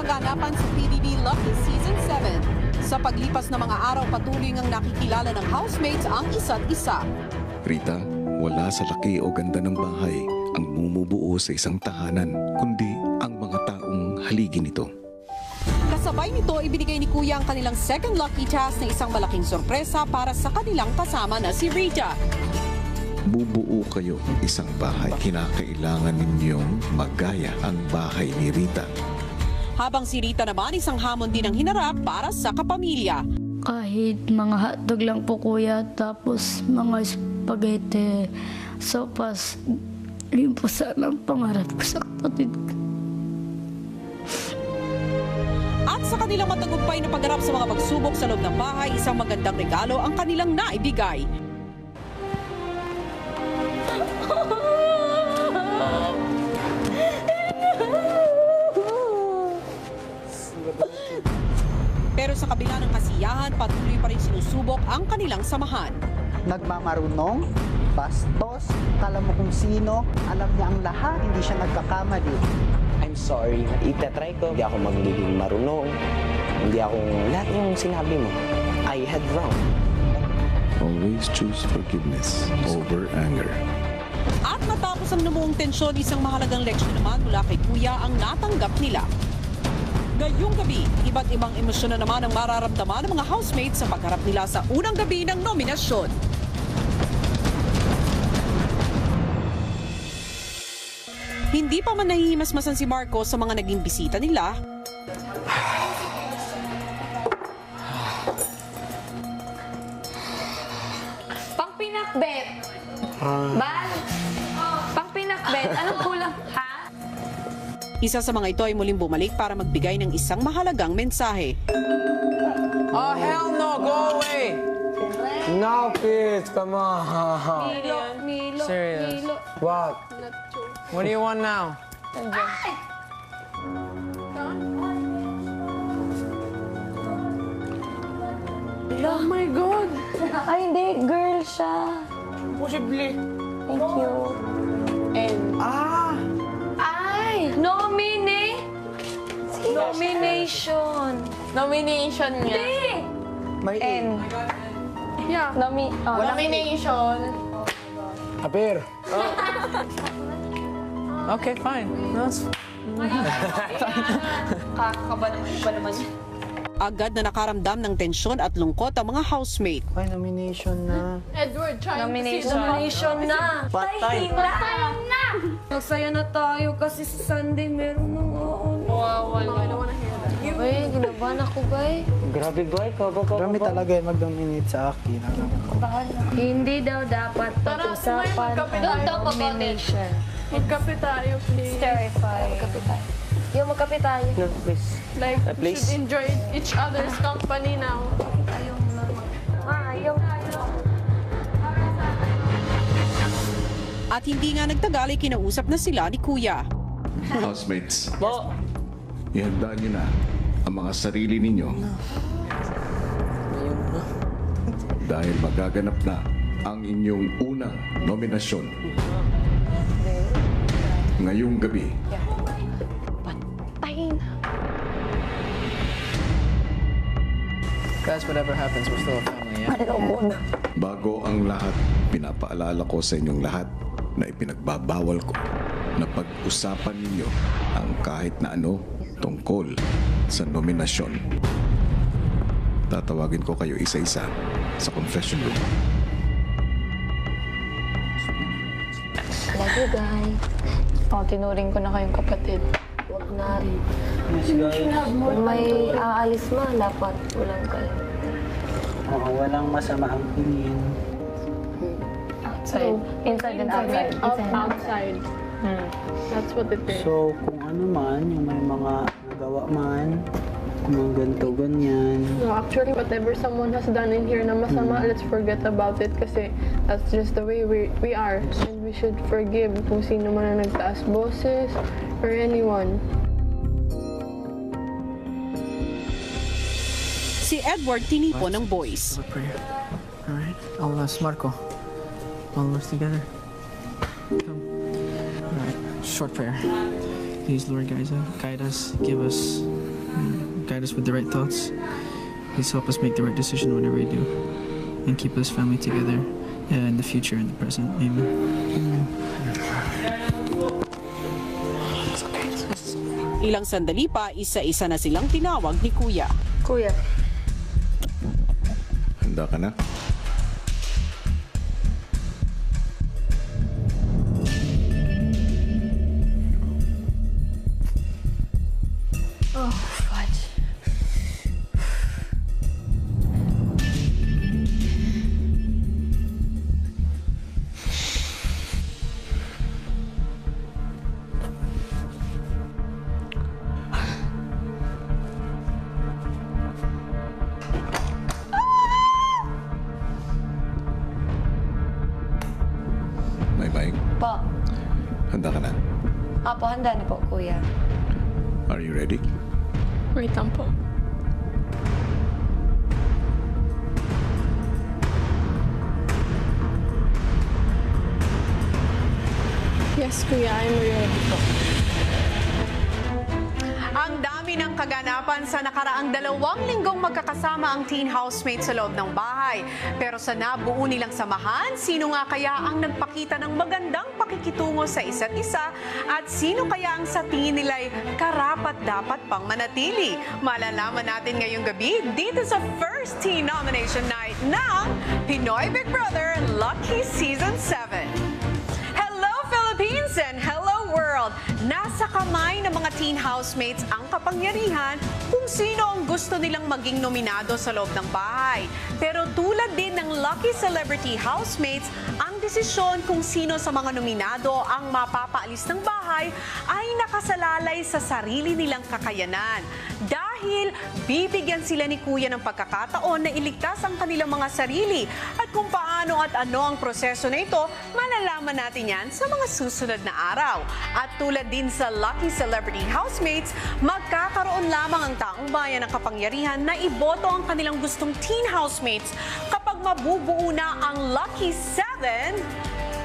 kaganapan sa PBB Lucky Season 7. Sa paglipas ng mga araw, patuloy ngang nakikilala ng housemates ang isa't isa. Rita, wala sa laki o ganda ng bahay ang bumubuo sa isang tahanan, kundi ang mga taong haligi nito. Kasabay nito, ibinigay ni Kuya ang kanilang second lucky task na isang malaking sorpresa para sa kanilang kasama na si Rita. Bubuo kayo ng isang bahay. Kinakailangan ninyong magaya ang bahay ni Rita. Habang si Rita naman isang hamon din ang hinarap para sa kapamilya. Kahit mga hotdog lang po kuya, tapos mga spaghetti, sopas, yun po sana ang pangarap ko sa kapatid ko. At sa kanilang matagumpay na pagharap sa mga pagsubok sa loob ng bahay, isang magandang regalo ang kanilang naibigay. Pero sa kabila ng kasiyahan, patuloy pa rin sinusubok ang kanilang samahan. Nagmamarunong, bastos, kala mo kung sino, alam niya ang lahat, hindi siya nagkakamali. I'm sorry, itatry ko. Hindi ako magiging marunong. Hindi ako lahat yung sinabi mo. I had wrong. Always choose forgiveness over anger. At matapos ang lumuong tensyon, isang mahalagang leksyon naman mula kay Kuya ang natanggap nila. Ngayong gabi, iba't ibang emosyon na naman ang mararamdaman ng mga housemates sa pagharap nila sa unang gabi ng nominasyon. Hindi pa man nahihimasmasan si Marco sa mga naging bisita nila. Pangpinakbet. Bal. Pangpinakbet. Anong kulang? Ha? Isa sa mga ito ay muling bumalik para magbigay ng isang mahalagang mensahe. Oh, hell no! Go away! No, please, come on. Milo. Serious. Milo. What? What do you want now? Oh my God. Ay, hindi. Girl siya. Possibly. Thank you. And Ay! Nomination. Nomination niya. Hindi! May N. Yeah. Nomination. appear. Okay, fine. That's Kakaba naman niya. Agad na nakaramdam ng tensyon at lungkot ang mga housemate. Ay, nomination na. Edward trying Nomination. to see Nomination na. Patay. Magsaya na tayo kasi sa Sunday meron nang Wow, I don't wanna hear that. Ay, ginabahan ako, bay. Grabe ba? Marami talaga yung mag-dominate sa akin. Hindi daw dapat pag-usapan magkape ang tayo. nomination. Magkape tayo, please. Terrified. Magkape tayo. Yung magkape tayo. No, please. Like, we Please. should enjoy each other's company now. Ayaw. At hindi nga nagtagal ay kinausap na sila ni Kuya. Housemates, Po. ihanda niyo na ang mga sarili ninyo. Dahil magaganap na ang inyong unang nominasyon. Ngayong gabi, Guys, whatever happens, we're still a family, yeah? bago ang lahat, pinapaalala ko sa inyong lahat na ipinagbabawal ko na pag-usapan ninyo ang kahit na ano tungkol sa nominasyon. Tatawagin ko kayo isa-isa sa confession room. Love you, guys. Tinuring ko na kayong kapatid. Huwag na. Kung may aalis ma, dapat ulang kayo. Oo, walang masama ang tingin. Outside. Inside and outside. Outside. That's what it is. So, kung ano man, yung may mga nagawa man, kung mga ganito, ganyan. No, actually, whatever someone has done in here na masama, let's forget about it kasi that's just the way we are. And we should forgive kung sino man na nagtaas boses or anyone. Si Edward tinipo ng boys. Have a prayer. All right? All of us, Marco. All of us together. Come. All right. Short prayer. Please, Lord, guide us. Give us guide us with the right thoughts. Please help us make the right decision whenever we do, and keep us family together in the future and the present. Amen. Ilang sandali pa, isa-isa na silang tinawag ni Kuya. Kuya, Handa ka na? oh, fudge. May Mike, Po. handa ka na? Apo, handa na po, kuya. Are you ready? Wait lang po. Yes, kuya, I'm ready po. Ang dami ng kaganapan sa nakaraang 2 linggong magkakasama ang teen housemates sa loob ng bahay. Pero sa nabuo nilang samahan, sino nga kaya ang nagpakita ng magandang pakikitungo sa isa't isa at sino kaya ang sa tingin nila'y karapat-dapat pang manatili? Malalaman natin ngayong gabi dito sa first teen nomination night ng Pinoy Big Brother Lucky Season 7. Hello Philippines and hello world! Nasa kamay ng mga teen housemates ang kapangyarihan kung sino ang gusto nilang maging nominado sa loob ng bahay. Pero tulad din ng Lucky Celebrity Housemates, ang desisyon kung sino sa mga nominado ang mapapaalis ng bahay ay nakasalalay sa sarili nilang kakayanan. Dahil bibigyan sila ni Kuya ng pagkakataon na iligtas ang kanilang mga sarili. At kung paano at ano ang proseso na ito, malalaman natin yan sa mga susunod na araw. At tulad din sa Lucky Celebrity Housemates, magkakaroon lamang ang taong bayan ng kapangyarihan na iboto ang kanilang gustong teen housemates kapag mabubuo na ang Lucky 7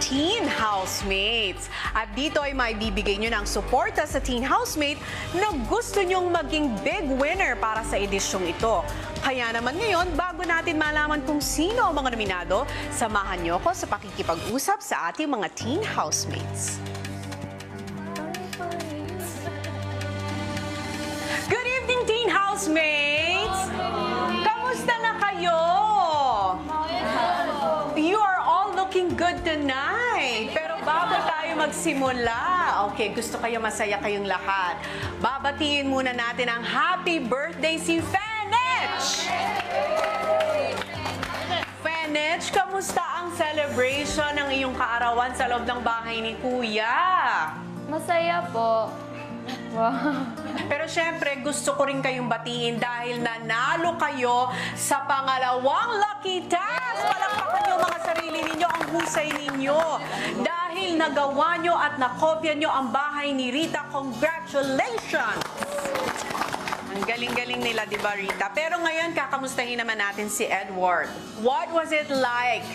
teen housemates. At dito ay maibibigay nyo ng suporta sa teen housemate na gusto nyong maging big winner para sa edisyong ito. Kaya naman ngayon, bago natin malaman kung sino ang mga nominado, samahan nyo ko sa pakikipag-usap sa ating mga teen housemates. Good evening, teen housemates! Kamusta na kayo? You are all looking good tonight. Pero bago tayo magsimula, okay, gusto kayo masaya kayong lahat. Babatiin muna natin ang happy birthday si Fenech! Fenech, kamusta ang celebration ng iyong kaarawan sa loob ng bahay ni Kuya? Masaya po. Wow. Pero syempre, gusto ko rin kayong batiin dahil nanalo kayo sa pangalawang lucky task. Palakpakan nyo mga sarili ninyo, ang husay ninyo. Dahil nagawa nyo at nakopya nyo ang bahay ni Rita. Congratulations! Ang galing-galing nila, di ba, Rita? Pero ngayon, kakamustahin naman natin si Edward. What was it like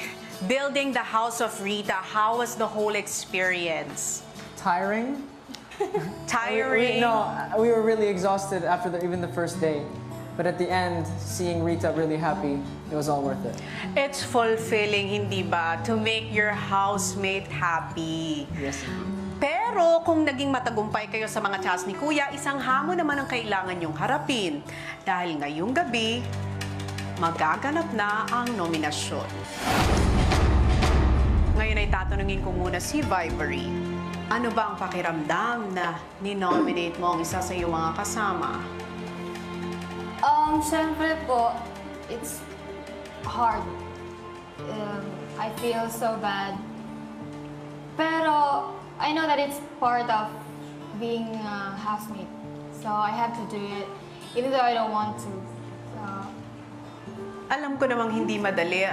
building the house of Rita? How was the whole experience? Tiring? Tiring? We were really exhausted after even the first day. But at the end, seeing Rita really happy, it was all worth it. It's fulfilling, hindi ba? To make your housemate happy. Yes. Pero kung naging matagumpay kayo sa mga task ni Kuya, isang hamon naman ang kailangan nyong harapin. Dahil ngayong gabi, magaganap na ang nominasyon. Ngayon ay tatanungin ko muna si Vipery. Ano ba ang pakiramdam na ni-nominate mo ang isa sa iyong mga kasama? Syempre po, it's hard. I feel so bad. Pero I know that it's part of being a housemate. So I have to do it, even though I don't want to. So, Alam ko namang hindi madali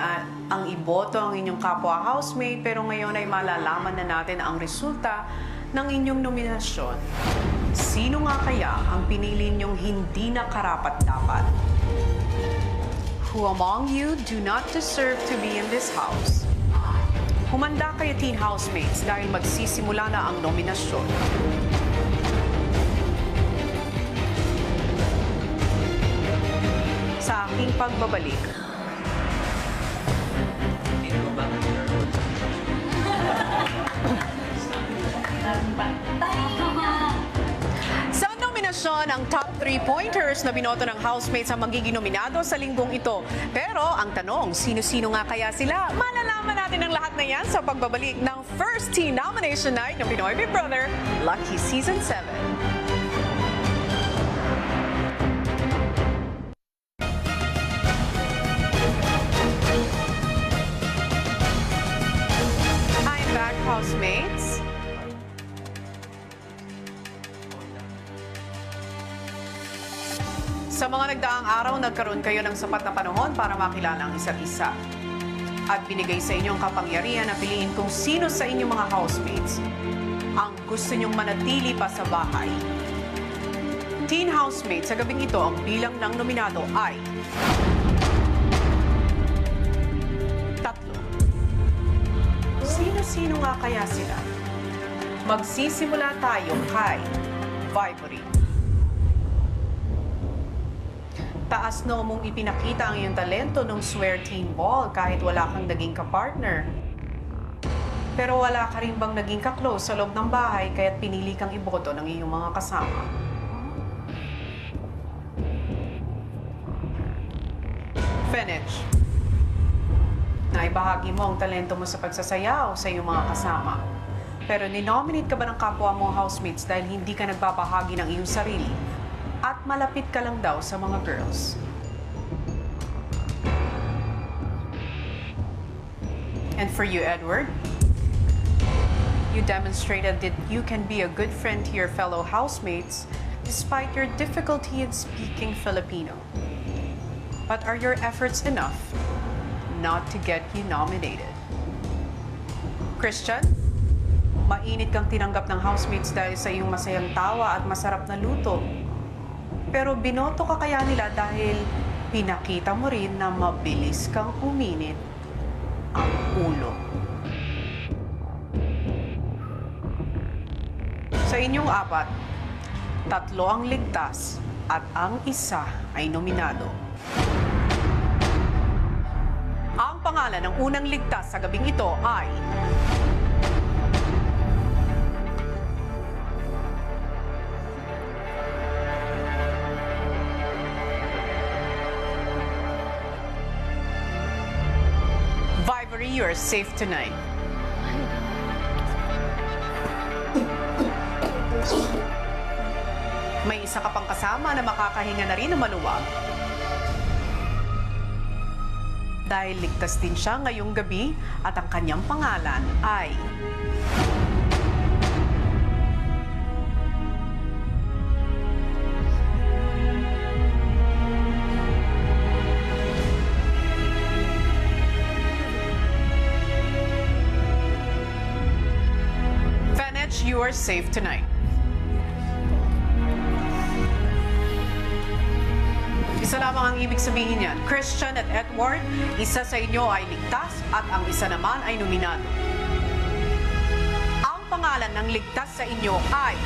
ang iboto ang inyong kapwa housemate, pero ngayon ay malalaman na natin ang resulta ng inyong nominasyon. Sino nga kaya ang pinili ninyong hindi na karapat-dapat? Who among you do not deserve to be in this house? Humanda kayo, teen housemates, dahil magsisimula na ang nominasyon. sa aking pagbabalik. Sa nominasyon, ang top 3-pointers na binoto ng housemates ang magiging nominado sa linggong ito. Pero ang tanong, sino-sino nga kaya sila? Malalaman natin ang lahat na yan sa pagbabalik ng first teen nomination night ng Pinoy Big Brother Lucky Season 7. I'm back, housemates. Sa mga nagdaang araw, nagkaroon kayo ng sapat na panahon para makilala ang isa't isa. At binigay sa inyong kapangyarihan na piliin kung sino sa inyong mga housemates ang gusto nyong manatili pa sa bahay. Teen housemates, sa gabing ito, ang bilang ng nominado ay 3. Sino-sino nga kaya sila? Magsisimula tayo kay Vibory. Taas no mong ipinakita ang iyong talento nung Swear Teen Ball kahit wala kang naging kapartner. Pero wala ka rin bang naging kaklose sa loob ng bahay kaya't pinili kang iboto ng iyong mga kasama? Fenech, naibahagi mo ang talento mo sa pagsasayaw sa iyong mga kasama. Pero ninominate ka ba ng kapwa mong housemates dahil hindi ka nagbabahagi ng iyong sarili? At malapit ka lang daw sa mga girls. And for you, Edward, you demonstrated that you can be a good friend to your fellow housemates despite your difficulty in speaking Filipino. But are your efforts enough not to get you nominated? Christian, mainit kang tinanggap ng housemates dahil sa iyong masayang tawa at masarap na luto. Pero binoto ka kaya nila dahil pinakita mo rin na mabilis kang uminit ang ulo. Sa inyong 4, 3 ang ligtas at ang isa ay nominado. Ang pangalan ng unang ligtas sa gabing ito ay Vibory, you are safe tonight. May isa ka pang kasama na makakahinga na rin ng maluwag. Dahil ligtas din siya ngayong gabi at ang kanyang pangalan ay you are safe tonight. Isa lamang ang ibig sabihin niyan. Christian at Edward, isa sa inyo ay ligtas at ang isa naman ay nominado. Ang pangalan ng ligtas sa inyo ay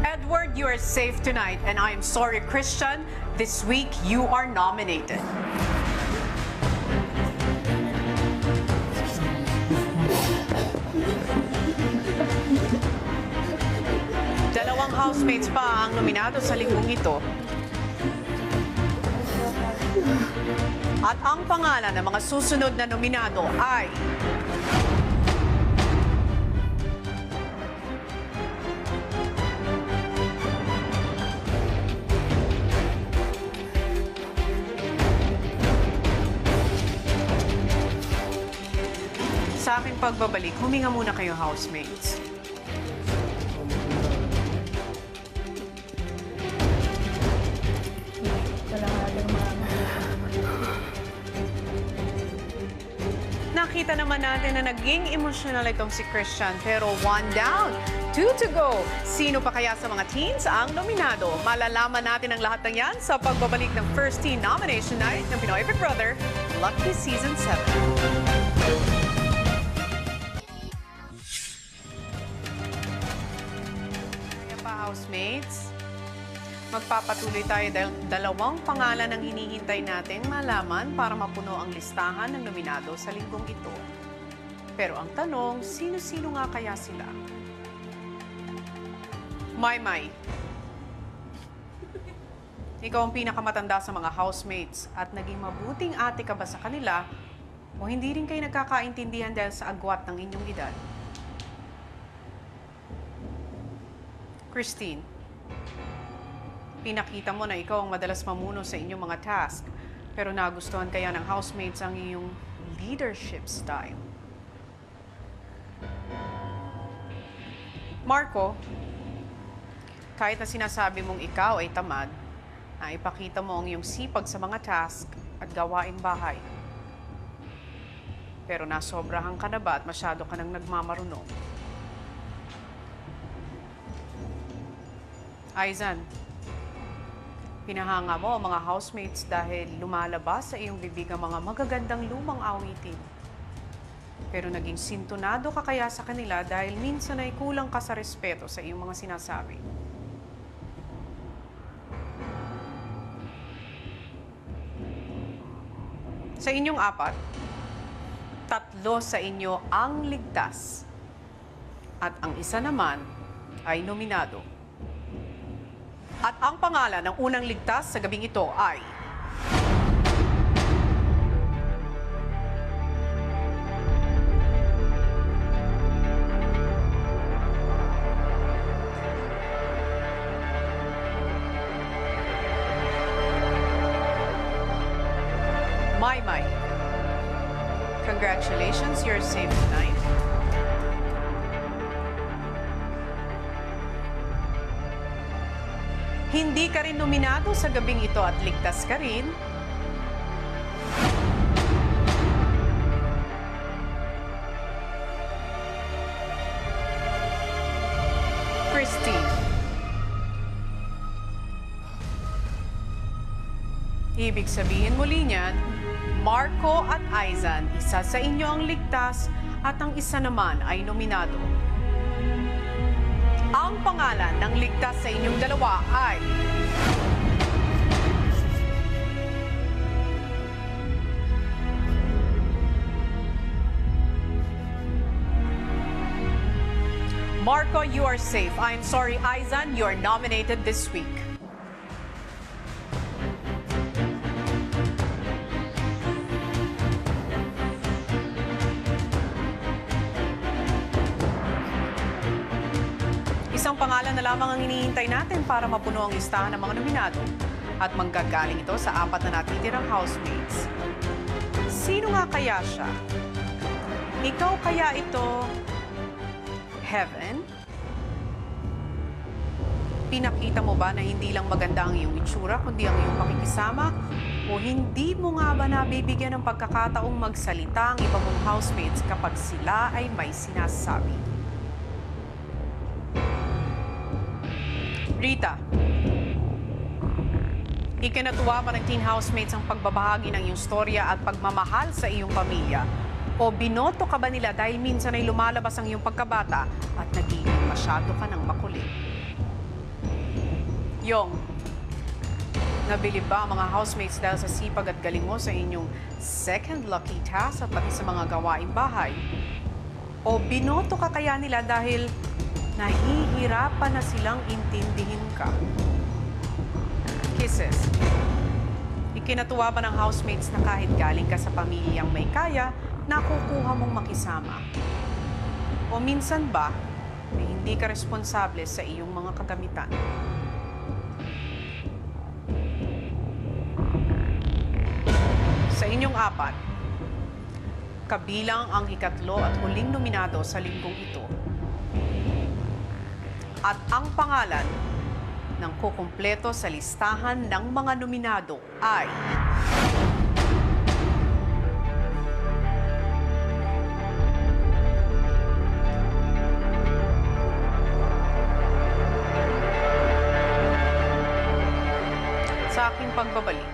Edward, you are safe tonight, and I am sorry, Christian. This week, you are nominated. Dalawang housemates pa ang nominado sa linggong ito. At ang pangalan ng mga susunod na nominado ay sa aking pagbabalik, huminga muna kayo, housemates. Nakita naman natin na naging emotional itong si Christian, pero 1 down, 2 to go. Sino pa kaya sa mga teens ang nominado? Malalaman natin ang lahat ng yan sa pagbabalik ng first teen nomination night ng Pinoy Big Brother Lucky Season 7. housemates. Magpapatuloy tayo dahil dalawang pangalan ang hinihintay natin malaman para mapuno ang listahan ng nominado sa linggong ito. Pero ang tanong, sino-sino nga kaya sila? Maymay, ikaw ang pinakamatanda sa mga housemates at naging mabuting ate ka ba sa kanila o hindi rin kayo nagkakaintindihan dahil sa agwat ng inyong edad? Christine, pinakita mo na ikaw ang madalas mamuno sa inyong mga task, pero nagustuhan kaya ng housemates ang iyong leadership style. Marco, kahit na sinasabi mong ikaw ay tamad, ipakita mo ang iyong sipag sa mga task at gawaing bahay. Pero nasobrahan ka na ba at masyado ka nang nagmamarunong? Aizan, pinahanga mo ang mga housemates dahil lumalabas sa iyong bibig ang mga magagandang lumang awitin. Pero naging sintonado ka kaya sa kanila dahil minsan ay kulang ka sa respeto sa iyong mga sinasabi. Sa inyong apat, 3 sa inyo ang ligtas at ang isa naman ay nominado. At ang pangalan ng unang ligtas sa gabing ito ay Maymay. Congratulations, you're safe tonight. Hindi ka rin nominado sa gabing ito at ligtas ka rin. Christine. Ibig sabihin muli niyan, Marco at Aizan, isa sa inyo ang ligtas at ang isa naman ay nominado. Ang pangalan ng ligtas sa inyong dalawa ay Marco, you are safe. I'm sorry, Aizan, you are nominated this week. Isang pangalan na lamang ang hinihintay natin para mapuno ang listahan ng mga nominado at manggagaling ito sa 4 na natitirang housemates. Sino nga kaya siya? Ikaw kaya ito, Heaven? Pinakita mo ba na hindi lang maganda ang iyong itsura kundi ang iyong pakikisama? O hindi mo nga ba nabibigyan ng pagkakataong magsalita ang iba mong housemates kapag sila ay may sinasabi? Rita, ikinatuwa ba ng teen housemates ang pagbabahagi ng iyong storya at pagmamahal sa iyong pamilya? O binoto ka ba nila dahil minsan ay lumalabas ang iyong pagkabata at nagiging masyado ka ng makulit? Yong, nabilib ba ang mga housemates dahil sa sipag at galing mo sa inyong second lucky task at pati sa mga gawaing bahay? O binoto ka kaya nila dahil nahihirapan na silang intindihin ka? Kisses, ikinatuwa ba ng housemates na kahit galing ka sa pamilyang may kaya, nakukuha mong makisama? O minsan ba, na hindi ka responsable sa iyong mga kagamitan? Sa inyong 4, kabilang ang ikatlo at huling nominado sa linggong ito. At ang pangalan ng kukumpleto sa listahan ng mga nominado ay sa aking pagbabalik.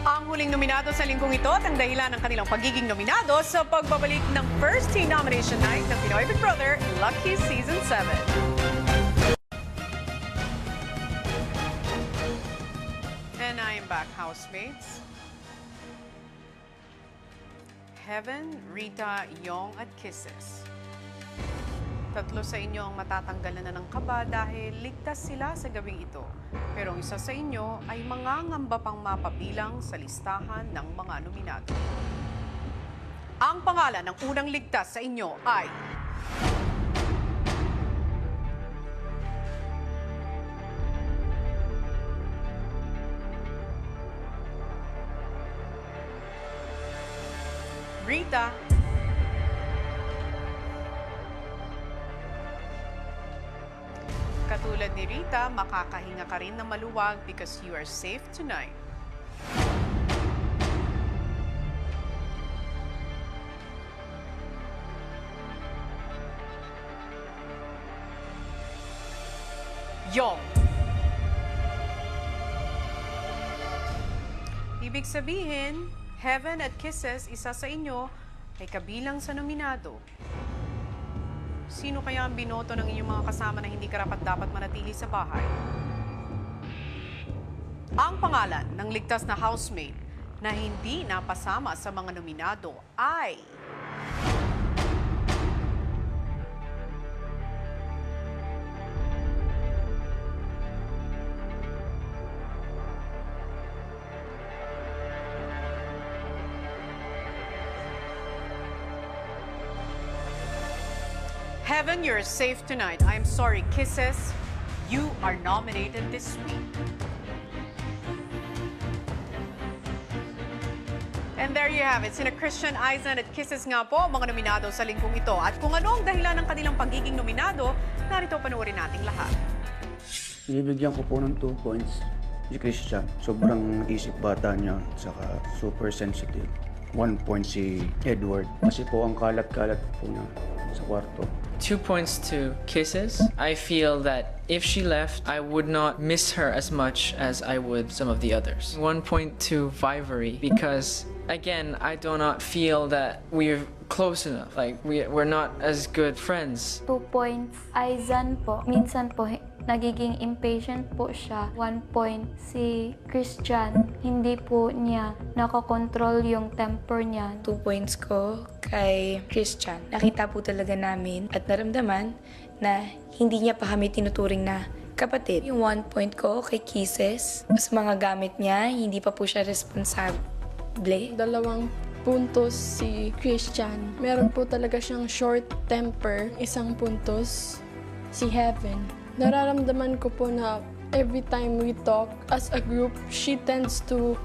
Ang huling nominado sa linggong ito at ang dahilan ng kanilang pagiging nominado sa pagbabalik ng first teen nomination night ng Pinoy Big Brother Lucky Season 7. And I am back, housemates. Heaven, Rita, Yong at Kisses. Tatlo sa inyo ang matatanggalan na ng kaba dahil ligtas sila sa gabing ito. Pero ang isa sa inyo ay mangangamba pang mapabilang sa listahan ng mga nominado. Ang pangalan ng unang ligtas sa inyo ay Rita. Katulad ni Rita, makakahinga ka rin na maluwag because you are safe tonight. Yong. Ibig sabihin, Heaven at Kisses, isa sa inyo ay kabilang sa nominado. Sino kaya ang binoto ng inyong mga kasama na hindi karapat-dapat manatili sa bahay? Ang pangalan ng ligtas na housemate na hindi napasama sa mga nominado ay Heaven, you're safe tonight. I'm sorry, Kisses. You are nominated this week. And there you have it. Sina Christian, Aizan at Kisses nga po ang mga nominado sa linggong ito. At kung ano ang dahilan ng kanilang pagiging nominado, narito panoorin nating lahat. Binibigyan ko po ng 2 points si Christian. Sobrang isip bata niya, saka super sensitive. 1 point si Edward. Kasi po ang kalat-kalat po niya sa kwarto. 2 points to Kisses. I feel that if she left, I would not miss her as much as I would some of the others. 1 point to Vivery because, again, I do not feel that we're close enough. Like, we're not as good friends. 2 points. Aizan po. Minsan po, nagiging impatient po siya. 1 point si Christian. Hindi po niya nakakontrol yung temper niya. 2 points ko kay Christian. Nakita po talaga namin at naramdaman na hindi niya pa kami tinuturing na kapatid. Yung 1 point ko kay Kisses, mas mga gamit niya, hindi pa po siya responsable. 2 puntos si Christian. Meron po talaga siyang short temper. 1 puntos si Heaven. Nararamdaman ko po na every time we talk as a group, she tends to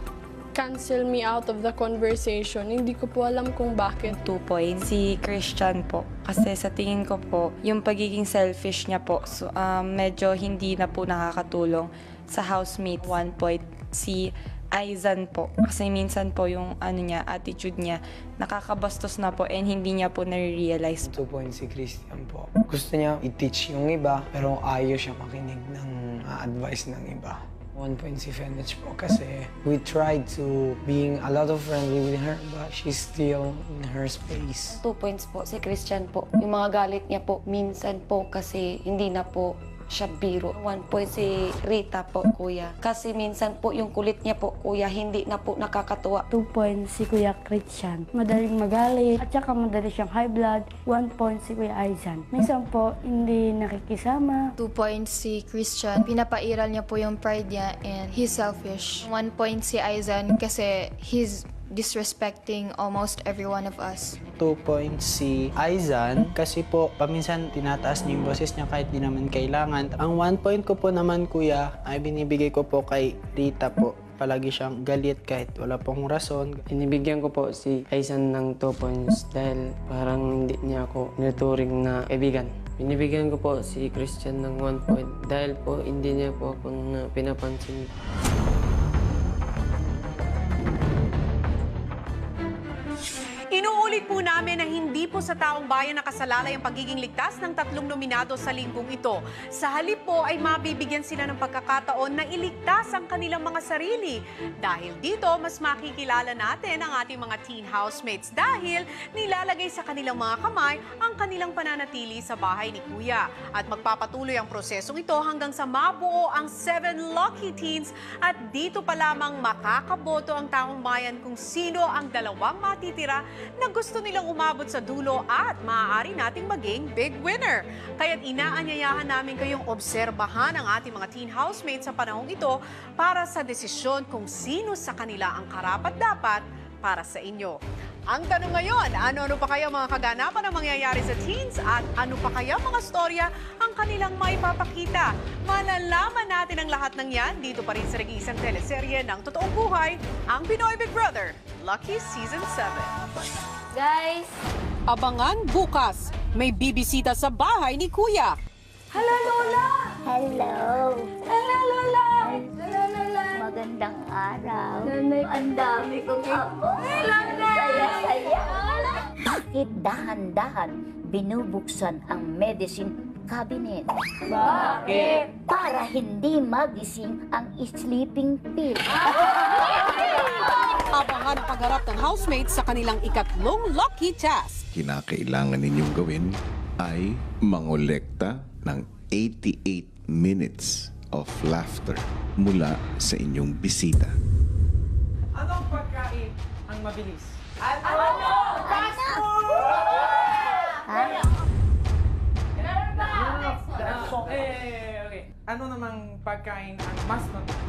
cancel me out of the conversation. Hindi ko po alam kung bakit. 2 points si Christian po. Kasi sa tingin ko po, yung pagiging selfish niya po, so, medyo hindi na po nakakatulong sa housemate. 1 point si Aizan po. Kasi minsan po yung attitude niya, nakakabastos na po and hindi niya po nare-realize. 2 points si Christian po. Gusto niya i-teach yung iba, pero ayaw siya makinig ng advice ng iba. 1 point si Fenech po kasi we tried to being a lot of friendly with her but she's still in her space. 2 points po si Christian po. Yung mga galit niya po, minsan po kasi hindi na po siya biro. 1 point si Rita po, kuya. Kasi minsan po yung kulit niya po, kuya, hindi na po nakakatuwa. 2 points si Kuya Christian. Madaling magalit at saka madali siyang high blood. 1 point si Kuya Aizan. Minsan po hindi nakikisama. 2 points si Christian. Pinapairal niya po yung pride niya and he's selfish. 1 point si Aizan kasi he's disrespecting almost every one of us. 2 points si Aizan kasi po paminsan tinataas niya yung boses niya kahit di naman kailangan. Ang 1 point ko po naman, kuya, ay binibigay ko po kay Rita po. Palagi siyang galit kahit wala pong rason. Binibigyan ko po si Aizan ng 2 points dahil parang hindi niya ako niluturing na kaibigan. Binibigyan ko po si Christian ng 1 point dahil po hindi niya po ako pinapansin. Inuulit po namin na hindi po sa taong bayan nakasalalay ang pagiging ligtas ng 3 nominado sa linggong ito. Sa halip po ay mabibigyan sila ng pagkakataon na iligtas ang kanilang mga sarili. Dahil dito, mas makikilala natin ang ating mga teen housemates dahil nilalagay sa kanilang mga kamay ang kanilang pananatili sa bahay ni Kuya. At magpapatuloy ang prosesong ito hanggang sa mabuo ang 7 lucky teens at dito pa lamang makakaboto ang taong bayan kung sino ang 2 matitira na gusto nilang umabot sa dulo at maaari nating maging big winner. Kaya't inaanyayahan namin kayong obserbahan ang ating mga teen housemates sa panahong ito para sa desisyon kung sino sa kanila ang karapat-dapat para sa inyo. Ang tanong ngayon, ano-ano pa kaya mga kaganapan ang mangyayari sa teens at ano pa kaya mga storya ang kanilang maipapakita? Malalaman natin ang lahat ng yan dito pa rin sa nag-iisang teleserye ng totoong buhay, ang Pinoy Big Brother, Lucky Season 7. Guys! Abangan bukas, may bibisita sa bahay ni Kuya. Hello, Lola! Hello! Hello, Lola! Hello, Lola! Magandang araw. Nanay, Ang dami kong apo. Saya-saya. Bakit dahan-dahan binubuksan ang medicine cabinet? Bakit? Para hindi magising ang sleeping pill. Abangan ang pagharap ng housemates sa kanilang ikatlong lucky task. Kinakailangan ninyong gawin ay mangolekta ng 88 minutes of laughter mula sa inyong bisita. Anong pagkain ang mabilis? Okay. Ano namang pagkain ang mas mabilis?